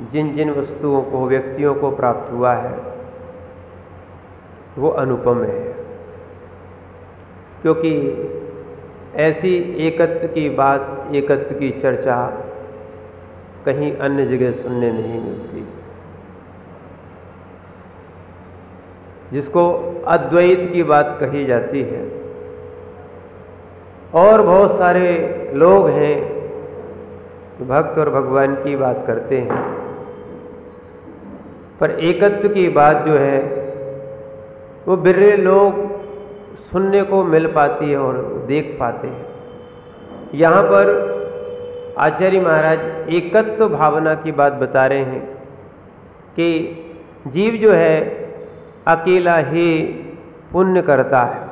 जिन जिन वस्तुओं को, व्यक्तियों को प्राप्त हुआ है वो अनुपम है, क्योंकि ऐसी एकत्व की बात, एकत्व की चर्चा कहीं अन्य जगह सुनने नहीं मिलती। जिसको अद्वैत की बात कही जाती है, और बहुत सारे लोग हैं भक्त और भगवान की बात करते हैं, पर एकत्व की बात जो है वो बिरले लोग सुनने को मिल पाती है और देख पाते हैं। यहाँ पर आचार्य महाराज एकत्व भावना की बात बता रहे हैं कि जीव जो है अकेला ही पुण्य करता है।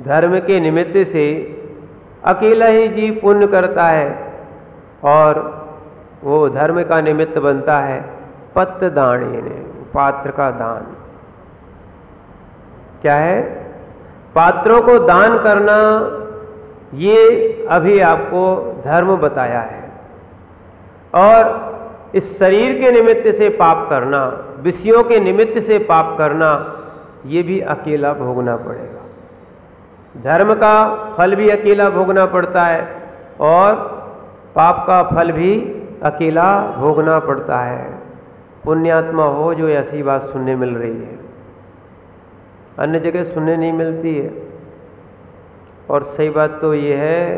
धर्म के निमित्त से अकेला ही जीव पुण्य करता है, और वो धर्म का निमित्त बनता है पत्र दान, यानी पात्र का दान। क्या है? पात्रों को दान करना, ये अभी आपको धर्म बताया है। और इस शरीर के निमित्त से पाप करना, विषयों के निमित्त से पाप करना, ये भी अकेला भोगना पड़ेगा। धर्म का फल भी अकेला भोगना पड़ता है और पाप का फल भी अकेला भोगना पड़ता है। पुण्यात्मा हो जो ऐसी बात सुनने मिल रही है, अन्य जगह सुनने नहीं मिलती है। और सही बात तो ये है,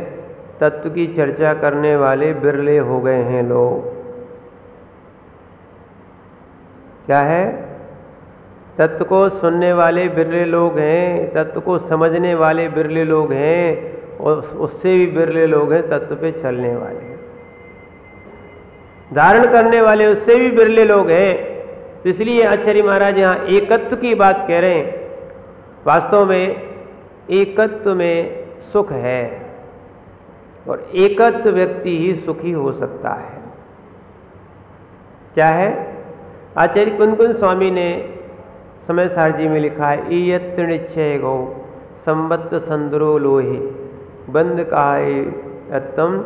तत्व की चर्चा करने वाले बिरले हो गए हैं लोग। क्या है? तत्व को सुनने वाले बिरले लोग हैं, तत्व को समझने वाले बिरले लोग हैं, और उससे भी बिरले लोग हैं तत्व पे चलने वाले, धारण करने वाले उससे भी बिरले लोग हैं। तो इसलिए आचार्य महाराज यहाँ एकत्व की बात कह रहे हैं। वास्तव में एकत्व में सुख है, और एकत्व व्यक्ति ही सुखी हो सकता है। क्या है? आचार्य कुंकुन स्वामी ने समय सारजी में लिखा है, ईयत्र निश्चय गौ संबद्ध संदरो लोहे बंद कहाय अत्तम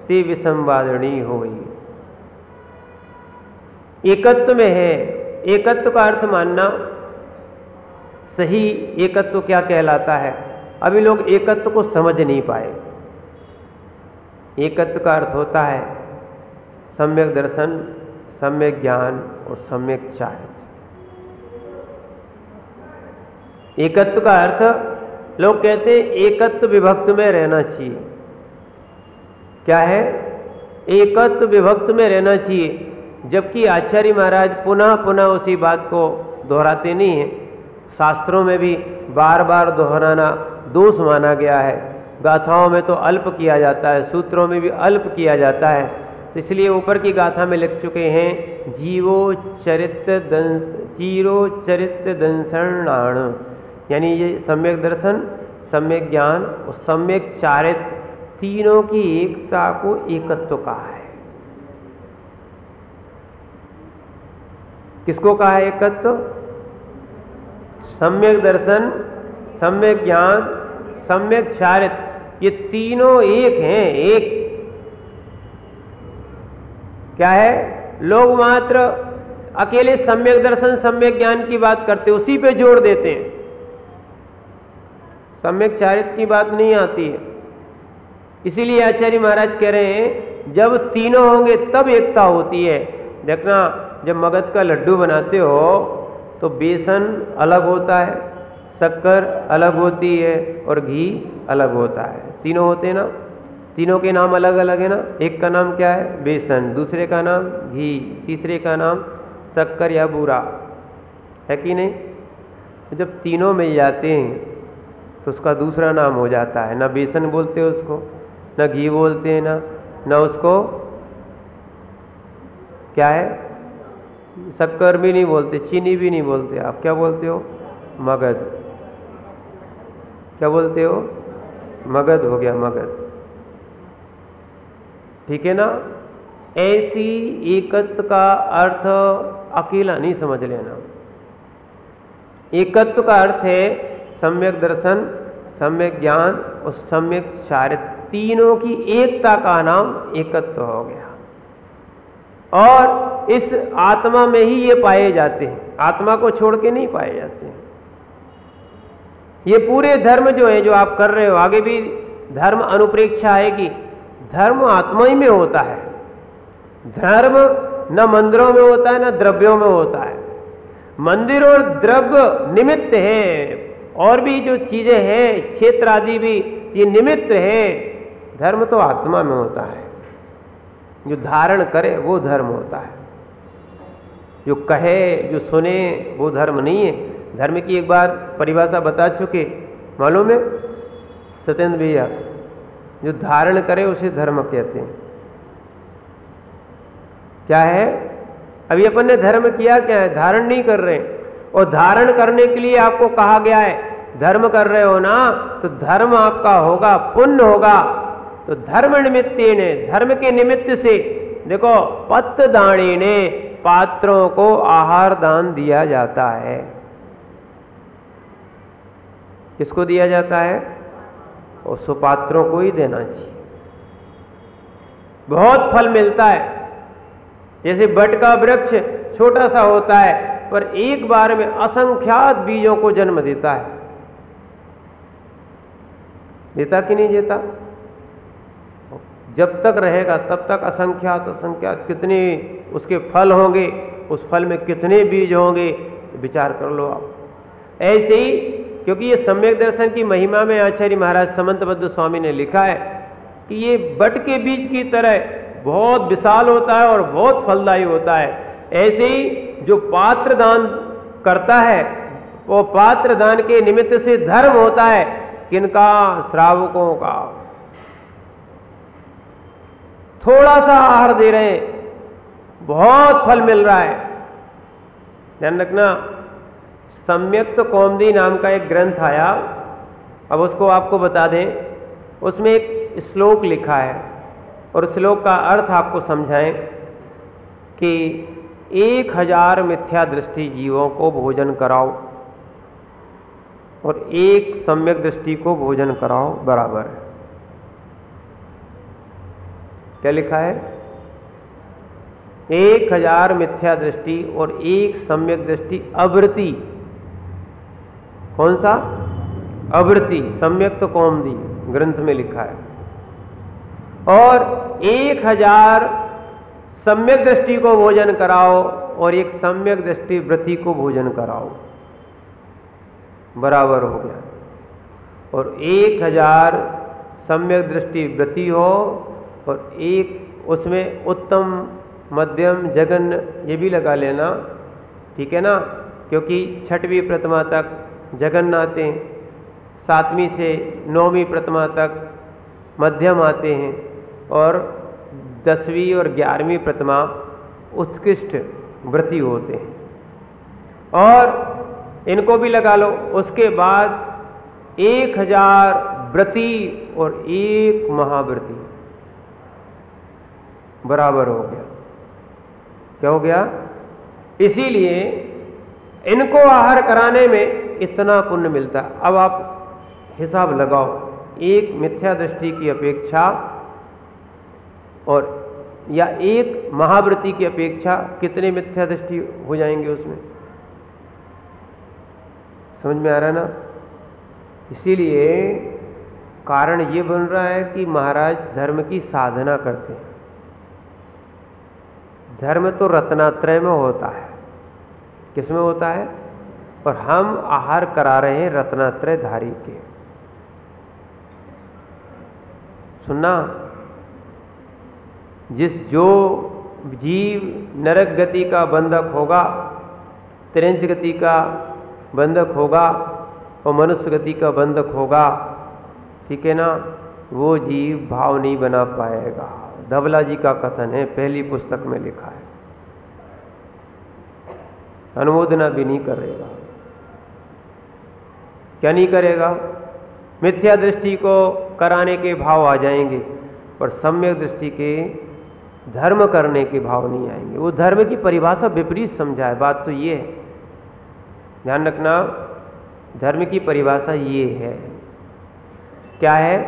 ते विसंवादनी होई। एकत्व में है। एकत्व का अर्थ मानना, सही एकत्व क्या कहलाता है, अभी लोग एकत्व को समझ नहीं पाए। एकत्व का अर्थ होता है सम्यक दर्शन, सम्यक ज्ञान और सम्यक चारित्र। एकत्व का अर्थ, लोग कहते हैं एकत्व विभक्त में रहना चाहिए। क्या है? एकत्व विभक्त में रहना चाहिए, जबकि आचार्य महाराज पुनः पुनः उसी बात को दोहराते नहीं हैं। शास्त्रों में भी बार बार दोहराना दोष माना गया है। गाथाओं में तो अल्प किया जाता है, सूत्रों में भी अल्प किया जाता है। तो इसलिए ऊपर की गाथा में लिख चुके हैं, जीवो चरित्र दंस चीरो चरित्र दंसणाण, यानी ये सम्यक दर्शन, सम्यक ज्ञान और सम्यक चारित्र, तीनों की एकता को एकत्व कहा है। किसको कहा है एकत्व? सम्यक दर्शन, सम्यक ज्ञान, सम्यक चारित्र, ये तीनों एक हैं। एक क्या है? लोग मात्र अकेले सम्यक दर्शन, सम्यक ज्ञान की बात करते, उसी पे जोर देते हैं, सम्यक चारित्र की बात नहीं आती है। इसीलिए आचार्य महाराज कह रहे हैं, जब तीनों होंगे तब एकता होती है। देखना, जब मगध का लड्डू बनाते हो तो बेसन अलग होता है, शक्कर अलग होती है और घी अलग होता है। तीनों होते हैं ना, तीनों के नाम अलग अलग है ना। एक का नाम क्या है? बेसन, दूसरे का नाम घी, तीसरे का नाम शक्कर या बूरा, है कि नहीं? जब तीनों मिल जाते हैं तो उसका दूसरा नाम हो जाता है। ना बेसन बोलते हैं उसको, ना घी बोलते हैं, ना उसको क्या है, शक्कर भी नहीं बोलते, चीनी भी नहीं बोलते। आप क्या बोलते हो? मगध। क्या बोलते हो? मगध हो गया, मगध। ठीक है ना। ऐसी एकत्व का अर्थ अकेला नहीं समझ लेना। एकत्व का अर्थ है सम्यक दर्शन, सम्यक ज्ञान और सम्यक चारित्र, तीनों की एकता का नाम एकत्व हो गया। और इस आत्मा में ही ये पाए जाते हैं, आत्मा को छोड़ के नहीं पाए जाते हैं। ये पूरे धर्म जो है, जो आप कर रहे हो, आगे भी धर्म अनुप्रेक्षा आएगी, धर्म आत्मा ही में होता है। धर्म न मंदिरों में होता है, न द्रव्यों में होता है। मंदिर और द्रव्य निमित्त है, और भी जो चीजें हैं, क्षेत्र आदि भी, ये निमित्त है। धर्म तो आत्मा में होता है। जो धारण करे वो धर्म होता है, जो कहे, जो सुने, वो धर्म नहीं है। धर्म की एक बार परिभाषा बता चुके, मालूम है सत्येंद्र भैया? जो धारण करे उसे धर्म कहते हैं। क्या है? अभी अपन ने धर्म किया क्या है? धारण नहीं कर रहे। और धारण करने के लिए आपको कहा गया है, धर्म कर रहे हो ना, तो धर्म आपका होगा, पुण्य होगा। तो धर्म निमित्तेन, धर्म के निमित्त से देखो, पत्तदानेन, पात्रों को आहार दान दिया जाता है। किसको दिया जाता है? और सुपात्रों को ही देना चाहिए। बहुत फल मिलता है। जैसे बट का वृक्ष छोटा सा होता है, पर एक बार में असंख्यात बीजों को जन्म देता है। देता कि नहीं देता? जब तक रहेगा तब तक असंख्यात असंख्यात कितने उसके फल होंगे, उस फल में कितने बीज होंगे, विचार कर लो आप। ऐसे ही, क्योंकि ये सम्यक दर्शन की महिमा में आचार्य महाराज समंतबद्ध स्वामी ने लिखा है कि ये बट के बीज की तरह बहुत विशाल होता है और बहुत फलदायी होता है। ऐसे ही जो पात्र दान करता है, वो पात्र दान के निमित्त से धर्म होता है। किनका? श्रावकों का। थोड़ा सा आहार दे रहे हैं, बहुत फल मिल रहा है। ध्यान रखना, सम्यक्त कौमुदी नाम का एक ग्रंथ आया, अब उसको आपको बता दें। उसमें एक श्लोक लिखा है, और श्लोक का अर्थ आपको समझाएं कि 1000 मिथ्या दृष्टि जीवों को भोजन कराओ और 1 सम्यक दृष्टि को भोजन कराओ बराबर है। क्या लिखा है? 1000 मिथ्या दृष्टि और 1 सम्यक दृष्टि अवृति। कौन सा? अवृति। सम्यक्त कौमुदी ग्रंथ में लिखा है। और 1000 सम्यक दृष्टि को भोजन कराओ और 1 सम्यक दृष्टि वृत्ति को भोजन कराओ, बराबर हो गया। और 1000 सम्यक दृष्टि वृत्ति हो और 1 उसमें उत्तम, मध्यम, जघन्य, ये भी लगा लेना, ठीक है ना? क्योंकि 6वीं प्रतिमा तक जघन्य आते हैं, 7वीं से 9वीं प्रतिमा तक मध्यम आते हैं, और 10वीं और 11वीं प्रतिमा उत्कृष्ट वृत्ति होते हैं। और इनको भी लगा लो। उसके बाद 1000 व्रति और 1 महाव्रति, बराबर हो गया। क्या हो गया? इसीलिए इनको आहार कराने में इतना पुण्य मिलता है। अब आप हिसाब लगाओ, 1 मिथ्या दृष्टि की अपेक्षा और या 1 महाव्रति की अपेक्षा कितने मिथ्या दृष्टि हो जाएंगे उसमें? समझ में आ रहा है ना? इसीलिए कारण ये बन रहा है कि महाराज धर्म की साधना करते हैं। धर्म तो रत्नात्रय में होता है। किस में होता है? और हम आहार करा रहे हैं रत्नात्रय धारी के। सुनना, जो जीव नरक गति का बंधक होगा, त्रिंच गति का बंधक होगा और मनुष्य गति का बंधक होगा, ठीक है ना, वो जीव भाव नहीं बना पाएगा। धवला जी का कथन है, पहली पुस्तक में लिखा है। अनुमोदना भी नहीं करेगा। क्या नहीं करेगा? मिथ्या दृष्टि को कराने के भाव आ जाएंगे, पर सम्यक दृष्टि के धर्म करने के भाव नहीं आएंगे। वो धर्म की परिभाषा विपरीत समझा है। बात तो ये है, ध्यान रखना, धर्म की परिभाषा ये है। क्या है?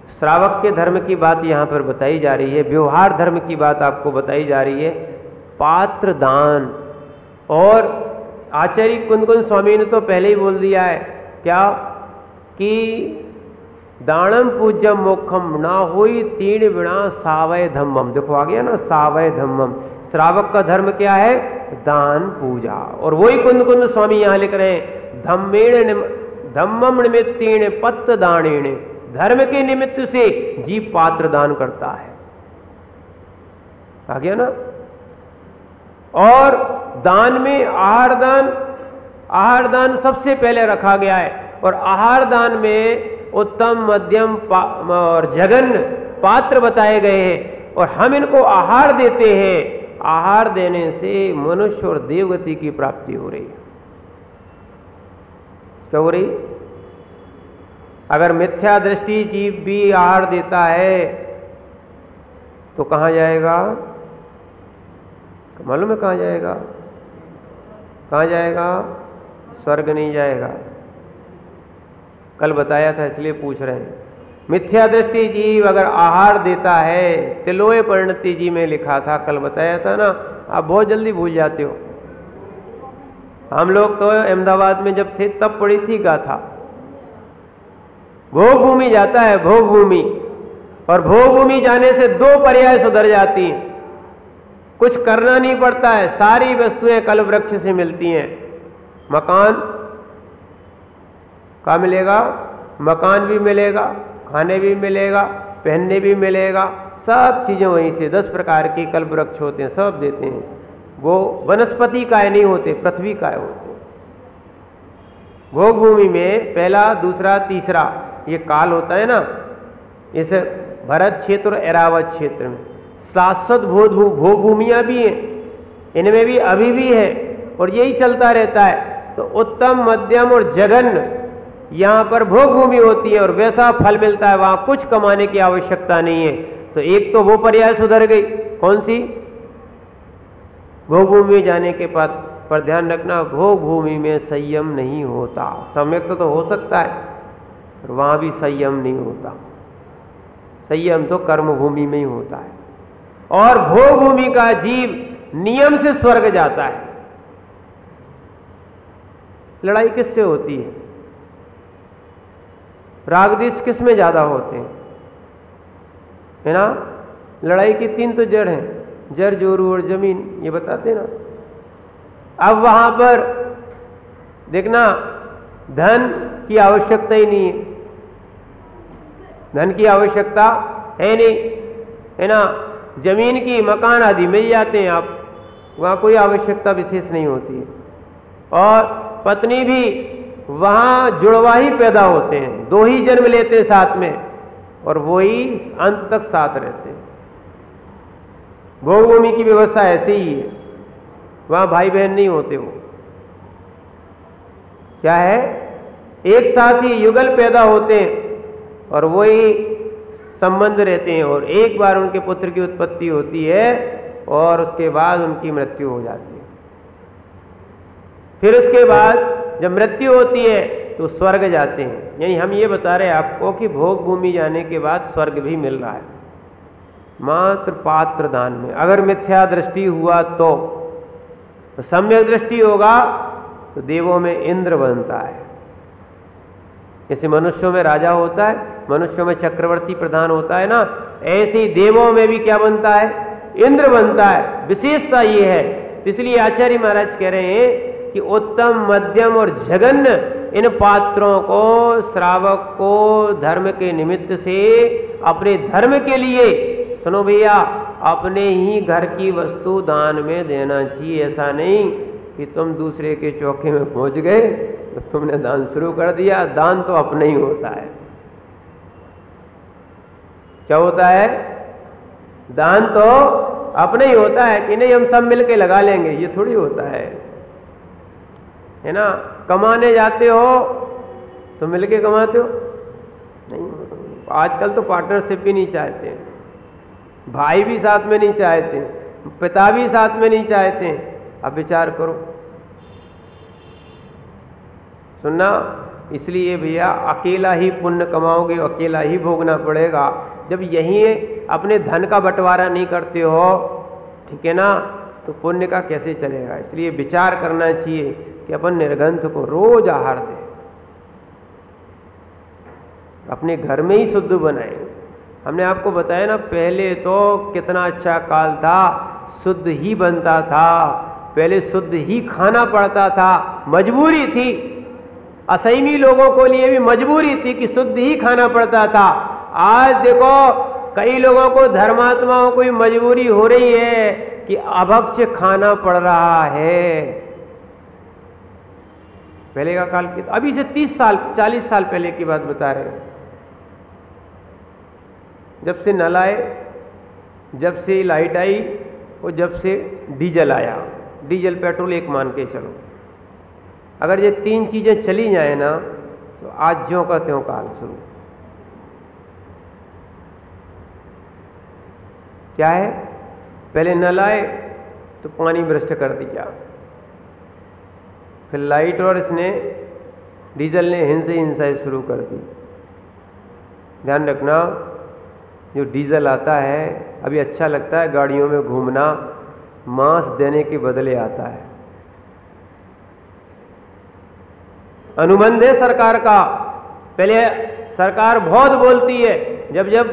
श्रावक के धर्म की बात यहाँ पर बताई जा रही है, व्यवहार धर्म की बात आपको बताई जा रही है, पात्र दान। और आचार्य कुंद स्वामी ने तो पहले ही बोल दिया है क्या कि दानम पूज्यम मोक्षम ना होई तीन बिना सावय धम्मम। देखो आ गया ना, सावय धम्मम। श्रावक का धर्म क्या है? दान पूजा। और वही कुंद स्वामी यहाँ लिख रहे हैं धम्मम निमित्तेण पत्त दानेण, धर्म के निमित्त से जीव पात्र दान करता है। आ गया ना। और दान में आहार दान सबसे पहले रखा गया है। और आहार दान में उत्तम, मध्यम और जघन्य पात्र बताए गए हैं। और हम इनको आहार देते हैं। आहार देने से मनुष्य और देवगति की प्राप्ति हो रही है। क्या हो रही? अगर मिथ्या दृष्टि जीव भी आहार देता है तो कहाँ जाएगा? मालूम है कहाँ जाएगा? कहाँ जाएगा? स्वर्ग नहीं जाएगा। कल बताया था इसलिए पूछ रहे हैं। मिथ्या दृष्टि जीव अगर आहार देता है, तिलोय परिणति जी में लिखा था, कल बताया था ना। आप बहुत जल्दी भूल जाते हो। हम लोग तो अहमदाबाद में जब थे तब पढ़ी थी गाथा। भोग भूमि जाता है, भोग भूमि। और भोग भूमि जाने से 2 पर्याय सुधर जाती हैं। कुछ करना नहीं पड़ता है, सारी वस्तुएं कल्प वृक्ष से मिलती हैं। मकान कहाँ मिलेगा? मकान भी मिलेगा, खाने भी मिलेगा, पहनने भी मिलेगा, सब चीज़ें वहीं से। 10 प्रकार के कल्प वृक्ष होते हैं, सब देते हैं। वो वनस्पति काय नहीं होते, पृथ्वी काय होते। भोग भूमि में पहला, दूसरा, तीसरा ये काल होता है ना। इस भरत क्षेत्र और ऐरावत क्षेत्र में शाश्वत भोग भूमियाँ भी हैं, इनमें भी अभी भी है और यही चलता रहता है। तो उत्तम, मध्यम और जघन्य यहाँ पर भोग भूमि होती है और वैसा फल मिलता है। वहाँ कुछ कमाने की आवश्यकता नहीं है। तो एक तो वो पर्याय सुधर गई। कौन सी? भोग भूमि जाने के बाद पर ध्यान रखना, भोग भूमि में संयम नहीं होता। सम्यक तो हो सकता है पर वहाँ भी संयम नहीं होता। संयम तो कर्म भूमि में ही होता है। और भोग भूमि का जीव नियम से स्वर्ग जाता है। लड़ाई किससे होती है? राग द्वेष किस में ज्यादा होते हैं? है ना। लड़ाई की 3 तो जड़ हैं, जड़, जोरू और जमीन, ये बताते ना। अब वहां पर देखना, धन की आवश्यकता ही नहीं है। धन की आवश्यकता है नहीं, है ना। जमीन की, मकान आदि मिल जाते हैं आप, वहाँ कोई आवश्यकता विशेष नहीं होती है। और पत्नी भी वहाँ जुड़वा ही पैदा होते हैं, 2 ही जन्म लेते हैं साथ में और वही अंत तक साथ रहते हैं। भोग भूमि की व्यवस्था ऐसे ही है, वहाँ भाई बहन नहीं होते। वो क्या है? एक साथ ही युगल पैदा होते हैं और वही संबंध रहते हैं। और एक बार उनके पुत्र की उत्पत्ति होती है और उसके बाद उनकी मृत्यु हो जाती है। फिर उसके बाद जब मृत्यु होती है तो स्वर्ग जाते हैं। यानी हम ये बता रहे हैं आपको कि भोग भूमि जाने के बाद स्वर्ग भी मिल रहा है, मात्र पात्र दान में। अगर मिथ्या दृष्टि हुआ तो सम्यक दृष्टि होगा तो देवों में इंद्र बनता है। जैसे मनुष्यों में राजा होता है, मनुष्यों में चक्रवर्ती प्रधान होता है ना, ऐसे ही देवों में भी क्या बनता है? इंद्र बनता है। विशेषता ये है। इसलिए आचार्य महाराज कह रहे हैं कि उत्तम, मध्यम और जघन्य इन पात्रों को श्रावक को धर्म के निमित्त से अपने धर्म के लिए, सुनो भैया, अपने ही घर की वस्तु दान में देना चाहिए। ऐसा नहीं कि तुम दूसरे के चौके में पहुंच गए तो तुमने दान शुरू कर दिया। दान तो अपना ही होता है। क्या होता है? दान तो अपना ही होता है कि नहीं हम सब मिलके लगा लेंगे, ये थोड़ी होता है ना। कमाने जाते हो तो मिलके कमाते हो? नहीं। आजकल तो पार्टनरशिप भी नहीं चाहते, भाई भी साथ में नहीं चाहते, पिता भी साथ में नहीं चाहते। अब विचार करो, सुनना, इसलिए भैया अकेला ही पुण्य कमाओगे, अकेला ही भोगना पड़ेगा। जब यहीं अपने धन का बंटवारा नहीं करते हो, ठीक है ना, तो पुण्य का कैसे चलेगा। इसलिए विचार करना चाहिए कि अपन निर्ग्रंथ को रोज आहार दें, अपने घर में ही शुद्ध बनाएं। हमने आपको बताया ना, पहले तो कितना अच्छा काल था, शुद्ध ही बनता था, पहले शुद्ध ही खाना पड़ता था, मजबूरी थी, असहमी लोगों को लिए भी मजबूरी थी कि शुद्ध ही खाना पड़ता था। आज देखो कई लोगों को, धर्मात्माओं को भी मजबूरी हो रही है कि अभक्ष्य खाना पड़ रहा है। पहले का काल की, अभी से 30 साल 40 साल पहले की बात बता रहे हैं। जब से नल आए, जब से लाइट आई और जब से डीजल आया, डीजल पेट्रोल एक मान के चलो, अगर ये 3 चीज़ें चली जाए ना तो आज ज्यों का त्यों काल शुरू। क्या है, पहले नल आए तो पानी भ्रष्ट कर दिया, फिर लाइट और इसने डीजल ने हिंसा शुरू कर दी। ध्यान रखना, जो डीजल आता है अभी अच्छा लगता है गाड़ियों में घूमना, मांस देने के बदले आता है। अनुबंध है सरकार का, पहले सरकार बहुत बोलती है, जब जब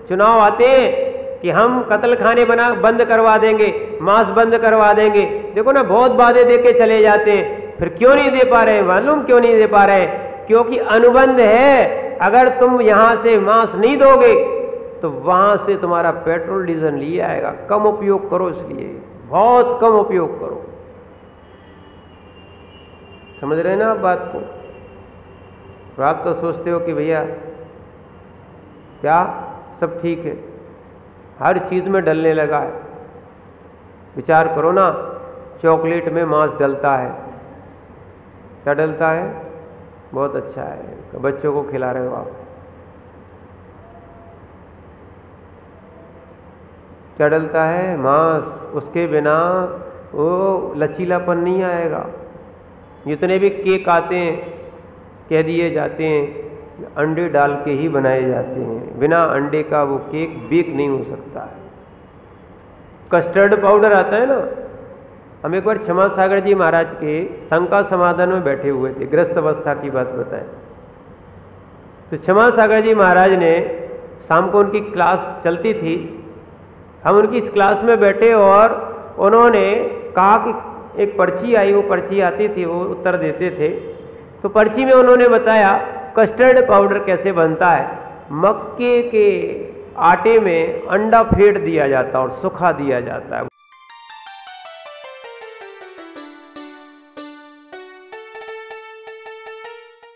चुनाव आते हैं कि हम कत्ल खाने बंद करवा देंगे, मांस बंद करवा देंगे, देखो ना बहुत वादे दे के चले जाते हैं, फिर क्यों नहीं दे पा रहे हैं, मालूम क्यों नहीं दे पा रहे हैं, क्योंकि अनुबंध है। अगर तुम यहां से मांस नहीं दोगे तो वहां से तुम्हारा पेट्रोल डीजल नहीं आएगा। कम उपयोग करो, इसलिए बहुत कम उपयोग करो। समझ रहे हैं ना आप बात को। और आप तो सोचते हो कि भैया क्या सब ठीक है, हर चीज में डलने लगा है। विचार करो ना, चॉकलेट में मांस डलता है, क्या डलता है, बहुत अच्छा है, बच्चों को खिला रहे हो आप, क्या डलता है, मांस, उसके बिना वो लचीलापन नहीं आएगा। जितने भी केक आते हैं कह दिए जाते हैं अंडे डाल के ही बनाए जाते हैं, बिना अंडे का वो केक बेक नहीं हो सकता है। कस्टर्ड पाउडर आता है ना, हम एक बार क्षमा सागर जी महाराज के शंका समाधान में बैठे हुए थे, ग्रस्त अवस्था की बात बताएं, तो क्षमा सागर जी महाराज ने, शाम को उनकी क्लास चलती थी, हम उनकी इस क्लास में बैठे और उन्होंने कहा कि एक पर्ची आई, वो पर्ची आती थी, वो उत्तर देते थे, तो पर्ची में उन्होंने बताया कस्टर्ड पाउडर कैसे बनता है। मक्के के आटे में अंडा फेंट दिया जाता है और सुखा दिया जाता है।